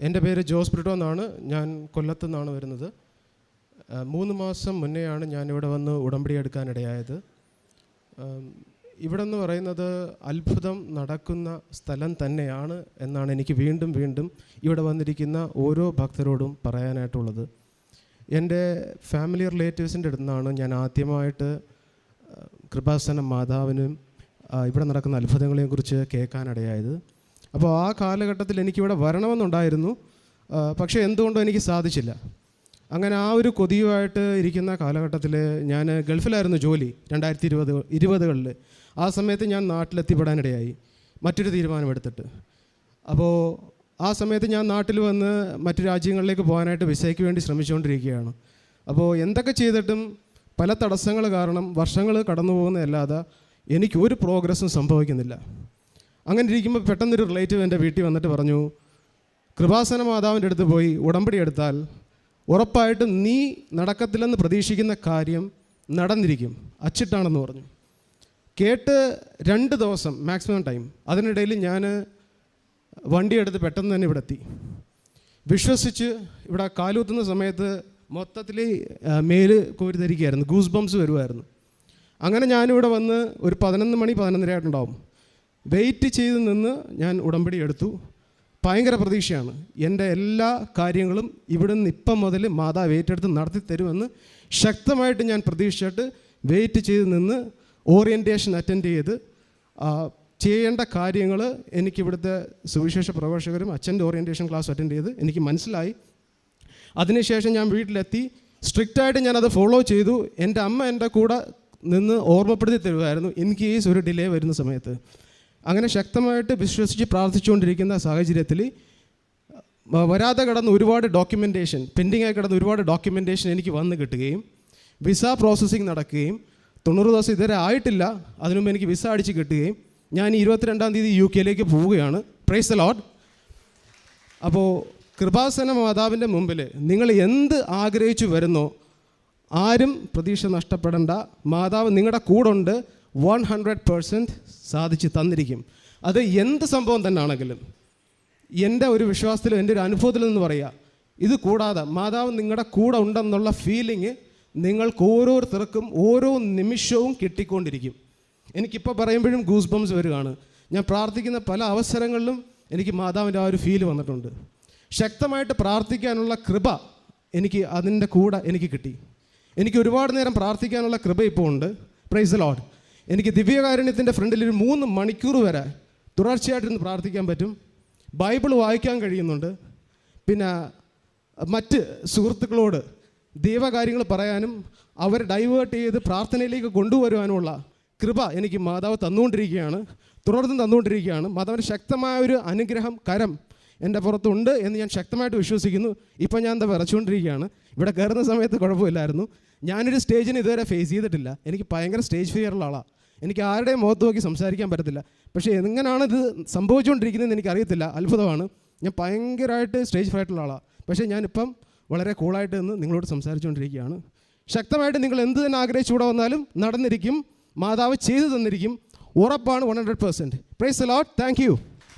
എൻ്റെ പേര് ജോസ് ബ്രിട്ടോ എന്നാണ്. ഞാൻ കൊല്ലത്തു നിന്നാണ് വരുന്നത്. 3 മാസം മുന്നെയാണ് ഞാനിവിടെ വന്ന് ഉടമ്പടി എടുക്കാനിടയായത്. ഇവിടെ എന്ന് പറയുന്നത് അത്ഭുതം നടക്കുന്ന സ്ഥലം തന്നെയാണ് എന്നാണ് എനിക്ക് വീണ്ടും വീണ്ടും ഇവിടെ വന്നിരിക്കുന്ന ഓരോ ഭക്തരോടും പറയാനായിട്ടുള്ളത്. എൻ്റെ ഫാമിലി റിലേറ്റീവ്സിൻ്റെ അടുത്ത് നിന്നാണ് ഞാൻ ആദ്യമായിട്ട് കൃപാസനം മാതാവിനും ഇവിടെ നടക്കുന്ന അത്ഭുതങ്ങളെക്കുറിച്ച് കേൾക്കാനിടയായത്. അപ്പോൾ ആ കാലഘട്ടത്തിൽ എനിക്കിവിടെ വരണമെന്നുണ്ടായിരുന്നു, പക്ഷേ എന്തുകൊണ്ടും എനിക്ക് സാധിച്ചില്ല. അങ്ങനെ ആ ഒരു കൊതിയുമായിട്ട് ഇരിക്കുന്ന കാലഘട്ടത്തിൽ ഞാൻ ഗൾഫിലായിരുന്നു ജോലി 2020-കളിൽ. ആ സമയത്ത് ഞാൻ നാട്ടിലെത്തിപ്പെടാനിടയായി മറ്റൊരു തീരുമാനമെടുത്തിട്ട്. അപ്പോൾ ആ സമയത്ത് ഞാൻ നാട്ടിൽ വന്ന് മറ്റു രാജ്യങ്ങളിലേക്ക് പോകാനായിട്ട് വിസയ്ക്ക് വേണ്ടി ശ്രമിച്ചുകൊണ്ടിരിക്കുകയാണ്. അപ്പോൾ എന്തൊക്കെ ചെയ്തിട്ടും പല തടസ്സങ്ങൾ കാരണം വർഷങ്ങൾ കടന്നു പോകുന്നതല്ലാതെ എനിക്ക് ഒരു പ്രോഗ്രസ്സും സംഭവിക്കുന്നില്ല. അങ്ങനെ ഇരിക്കുമ്പോൾ പെട്ടെന്നൊരു റിലേറ്റീവ് എൻ്റെ വീട്ടിൽ വന്നിട്ട് പറഞ്ഞു, കൃപാസന മാതാവിൻ്റെ അടുത്ത് പോയി ഉടമ്പടി എടുത്താൽ ഉറപ്പായിട്ടും നീ നടക്കത്തില്ലെന്ന് പ്രതീക്ഷിക്കുന്ന കാര്യം നടന്നിരിക്കും, അച്ചിട്ടാണെന്ന് പറഞ്ഞു. കേട്ട് 2 ദിവസം മാക്സിമം ടൈം. അതിനിടയിൽ ഞാൻ വണ്ടിയെടുത്ത് പെട്ടെന്ന് തന്നെ ഇവിടെ എത്തി. വിശ്വസിച്ച് ഇവിടെ കാലുകുത്തുന്ന സമയത്ത് മൊത്തത്തിൽ മേല് കോരിധരിക്കുകയായിരുന്നു, ഗൂസ് ബംസ് വരുമായിരുന്നു. അങ്ങനെ ഞാനിവിടെ വന്ന് ഒരു 11 മണി 11:30 ആയിട്ടുണ്ടാവും. വെയിറ്റ് ചെയ്ത് നിന്ന് ഞാൻ ഉടമ്പടി എടുത്തു. ഭയങ്കര പ്രതീക്ഷയാണ്. എൻ്റെ എല്ലാ കാര്യങ്ങളും ഇവിടെ നിന്ന് ഇപ്പം മുതൽ മാതാവ് ഏറ്റെടുത്ത് നടത്തി തരുമെന്ന് ശക്തമായിട്ട് ഞാൻ പ്രതീക്ഷിച്ചിട്ട് വെയിറ്റ് ചെയ്ത് നിന്ന് ഓറിയൻറ്റേഷൻ അറ്റൻഡ് ചെയ്ത് ചെയ്യേണ്ട കാര്യങ്ങൾ എനിക്കിവിടുത്തെ സുവിശേഷ പ്രഭാഷകരും അച്ഛൻ്റെ ഓറിയൻറ്റേഷൻ ക്ലാസ് അറ്റൻഡ് ചെയ്ത് എനിക്ക് മനസ്സിലായി. അതിനുശേഷം ഞാൻ വീട്ടിലെത്തി സ്ട്രിക്റ്റായിട്ട് ഞാനത് ഫോളോ ചെയ്തു. എൻ്റെ അമ്മ എൻ്റെ കൂടെ നിന്ന് ഓർമ്മപ്പെടുത്തി തരുമായിരുന്നു ഇൻ കേസ് ഒരു ഡിലേ വരുന്ന സമയത്ത്. അങ്ങനെ ശക്തമായിട്ട് വിശ്വസിച്ച് പ്രാർത്ഥിച്ചുകൊണ്ടിരിക്കുന്ന സാഹചര്യത്തിൽ വരാതെ കിടന്ന് ഒരുപാട് ഡോക്യുമെൻറ്റേഷൻ, പെൻഡിങ്ങായി കിടന്ന് ഒരുപാട് ഡോക്യുമെൻറ്റേഷൻ എനിക്ക് വന്ന് കിട്ടുകയും വിസ പ്രോസസ്സിങ് നടക്കുകയും 90 ദിവസം ഇതുവരെ ആയിട്ടില്ല, അതിനുമുമ്പ് എനിക്ക് വിസ അടിച്ച് കിട്ടുകയും ഞാൻ 22-ാം തീയതി UK പോവുകയാണ്. Praise the Lord. അപ്പോൾ കൃപാസന മാതാവിൻ്റെ മുമ്പിൽ നിങ്ങൾ എന്ത് ആഗ്രഹിച്ചു വരുന്നോ ആരും പ്രതീക്ഷ നഷ്ടപ്പെടേണ്ട. മാതാവ് നിങ്ങളുടെ കൂടുണ്ട്, 100% സാധിച്ച് തന്നിരിക്കും. അത് എന്ത് സംഭവം തന്നെ ആണെങ്കിലും. എൻ്റെ ഒരു വിശ്വാസത്തിലും എൻ്റെ ഒരു അനുഭവത്തിൽ നിന്ന് പറയുക, ഇത് കൂടാതെ മാതാവ് നിങ്ങളുടെ കൂടെ ഉണ്ടെന്നുള്ള ഫീലിംഗ് നിങ്ങൾക്ക് ഓരോരുത്തർക്കും ഓരോ നിമിഷവും കിട്ടിക്കൊണ്ടിരിക്കും. എനിക്കിപ്പോൾ പറയുമ്പോഴും ഗൂസ് ബംസ് വരികയാണ്. ഞാൻ പ്രാർത്ഥിക്കുന്ന പല അവസരങ്ങളിലും എനിക്ക് മാതാവിൻ്റെ ആ ഒരു ഫീൽ വന്നിട്ടുണ്ട്. ശക്തമായിട്ട് പ്രാർത്ഥിക്കാനുള്ള കൃപ എനിക്ക് അതിൻ്റെ കൂടെ എനിക്ക് കിട്ടി. എനിക്ക് ഒരുപാട് നേരം പ്രാർത്ഥിക്കാനുള്ള കൃപ ഇപ്പോൾ ഉണ്ട്. Praise the Lord. എനിക്ക് ദിവ്യകാരുണ്യത്തിൻ്റെ ഫ്രണ്ടിൽ ഒരു 3 മണിക്കൂർ വരെ തുടർച്ചയായിട്ടിരുന്ന് പ്രാർത്ഥിക്കാൻ പറ്റും. ബൈബിൾ വായിക്കാൻ കഴിയുന്നുണ്ട്. പിന്നെ മറ്റ് സുഹൃത്തുക്കളോട് ദൈവകാര്യങ്ങൾ പറയാനും അവരെ ഡൈവേർട്ട് ചെയ്ത് പ്രാർത്ഥനയിലേക്ക് കൊണ്ടുവരുവാനുമുള്ള കൃപ എനിക്ക് മാതാവ് തന്നുകൊണ്ടിരിക്കുകയാണ്, തുടർന്ന് തന്നുകൊണ്ടിരിക്കുകയാണ്. മാതാവിൻ്റെ ശക്തമായ ഒരു അനുഗ്രഹം കരം എൻ്റെ പുറത്തുണ്ട് എന്ന് ഞാൻ ശക്തമായിട്ട് വിശ്വസിക്കുന്നു. ഇപ്പം ഞാൻ വിറച്ചുകൊണ്ടിരിക്കുകയാണ്. ഇവിടെ കയറുന്ന സമയത്ത് കുഴപ്പമില്ലായിരുന്നു. ഞാനൊരു സ്റ്റേജിന് ഇതുവരെ ഫേസ് ചെയ്തിട്ടില്ല. എനിക്ക് ഭയങ്കര സ്റ്റേജ് ഫിയറുള്ള ആളാണ്. എനിക്ക് ആരുടെയും മുഖത്ത് നോക്കി സംസാരിക്കാൻ പറ്റത്തില്ല. പക്ഷേ എങ്ങനെയാണ് ഇത് സംഭവിച്ചുകൊണ്ടിരിക്കുന്നതെന്ന് എനിക്കറിയത്തില്ല. അത്ഭുതമാണ്. ഞാൻ ഭയങ്കരമായിട്ട് സ്റ്റേജ് ഫിയറുള്ള ആളാണ്. പക്ഷേ ഞാനിപ്പം വളരെ കൂളായിട്ട് നിന്ന് നിങ്ങളോട് സംസാരിച്ചുകൊണ്ടിരിക്കുകയാണ്. ശക്തമായിട്ട് നിങ്ങൾ എന്ത് തന്നെ ആഗ്രഹിച്ചുകൂടെ വന്നാലും നടന്നിരിക്കും. മാതാവ് ചെയ്തു തന്നിരിക്കും. ഉറപ്പാണ് 100%. Praise the Lord. Thank you.